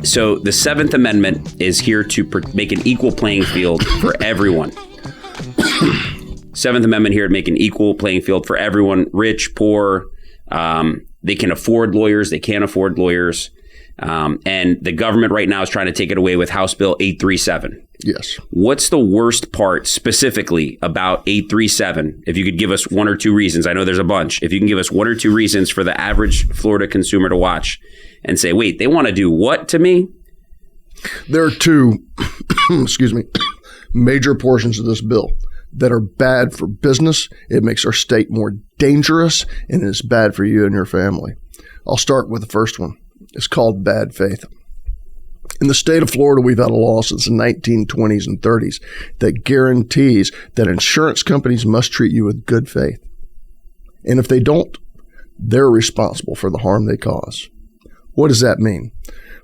So the Seventh Amendment is here to make an equal playing field for everyone. Seventh Amendment here to make an equal playing field for everyone, rich, poor. They can afford lawyers. They can't afford lawyers. And the government right now is trying to take it away with House Bill 837. Yes. What's the worst part specifically about 837? If you could give us one or two reasons. I know there's a bunch. If you can give us one or two reasons for the average Florida consumer to watch and say, wait, they want to do what to me? There are two, major portions of this bill that are bad for business. It makes our state more dangerous, and it's bad for you and your family. I'll start with the first one. It's called bad faith. In the state of Florida, we've had a law since the 1920s and 30s that guarantees that insurance companies must treat you with good faith. And if they don't, they're responsible for the harm they cause. What does that mean?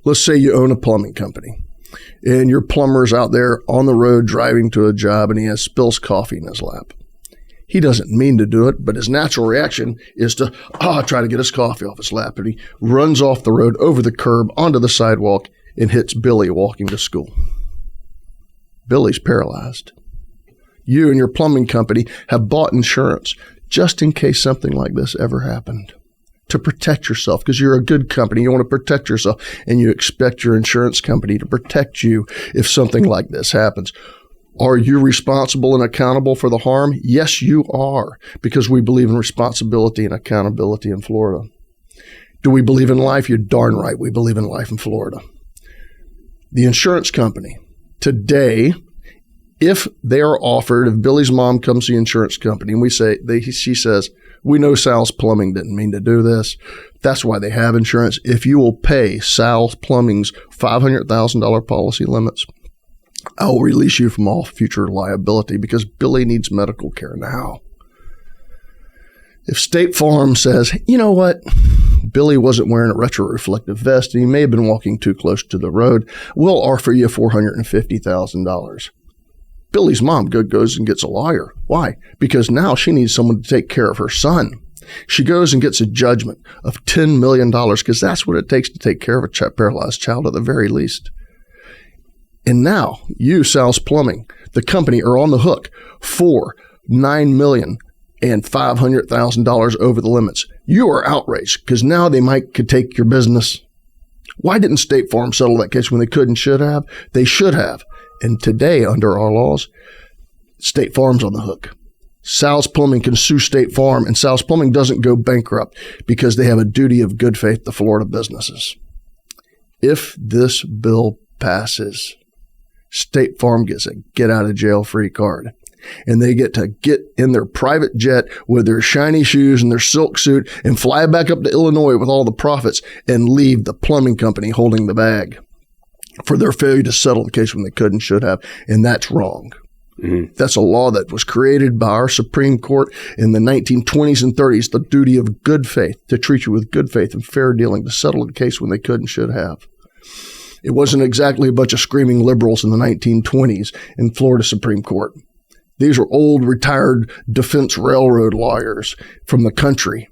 Let's say you own a plumbing company and your plumber's out there on the road driving to a job and he spills coffee in his lap. He doesn't mean to do it, but his natural reaction is to try to get his coffee off his lap. And he runs off the road, over the curb, onto the sidewalk, and hits Billy walking to school. Billy's paralyzed. You and your plumbing company have bought insurance just in case something like this ever happened, to protect yourself, because you're a good company. You want to protect yourself, and you expect your insurance company to protect you if something like this happens. Are you responsible and accountable for the harm? Yes, you are, because we believe in responsibility and accountability in Florida. Do we believe in life? You're darn right we believe in life in Florida. The insurance company, today, if they are offered, if Billy's mom comes to the insurance company and she says, we know Sal's Plumbing didn't mean to do this. That's why they have insurance. If you will pay Sal's Plumbing's $500,000 policy limits, I will release you from all future liability because Billy needs medical care now. If State Farm says, you know what, Billy wasn't wearing a retro-reflective vest and he may have been walking too close to the road, we'll offer you $450,000. Billy's mom goes and gets a lawyer. Why? Because now she needs someone to take care of her son. She goes and gets a judgment of $10 million because that's what it takes to take care of a paralyzed child at the very least. And now you, Sal's Plumbing, the company, are on the hook for $9,500,000 over the limits. You are outraged because now they could take your business. Why didn't State Farm settle that case when they could and should have? They should have. And today, under our laws, State Farm's on the hook. Sal's Plumbing can sue State Farm, and Sal's Plumbing doesn't go bankrupt because they have a duty of good faith to Florida businesses. If this bill passes, State Farm gets a get-out-of-jail-free card. And they get to get in their private jet with their shiny shoes and their silk suit and fly back up to Illinois with all the profits and leave the plumbing company holding the bag for their failure to settle the case when they could and should have. And that's wrong. Mm-hmm. That's a law that was created by our Supreme Court in the 1920s and 30s, the duty of good faith, to treat you with good faith and fair dealing, to settle the case when they could and should have. It wasn't exactly a bunch of screaming liberals in the 1920s in Florida Supreme Court. These were old, retired defense railroad lawyers from the country,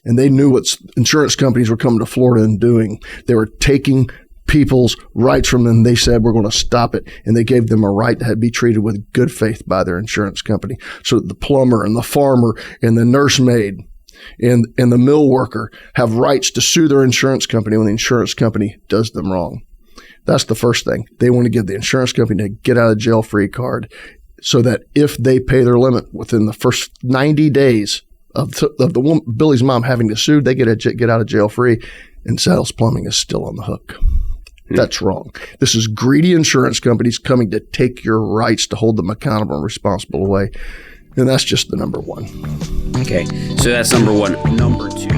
and they knew what insurance companies were coming to Florida and doing. They were taking people's rights from them. They said, we're going to stop it, and they gave them a right to be treated with good faith by their insurance company, so that the plumber and the farmer and the nursemaid and the mill worker have rights to sue their insurance company when the insurance company does them wrong. That's the first thing. They want to give the insurance company a get-out-of-jail-free card so that if they pay their limit within the first 90 days of Billy's mom having to sue, they get out of jail free, and Sal's Plumbing is still on the hook. That's wrong. This is greedy insurance companies coming to take your rights, to hold them accountable and responsible away. And that's just the number one. Okay, so that's number one. Number two.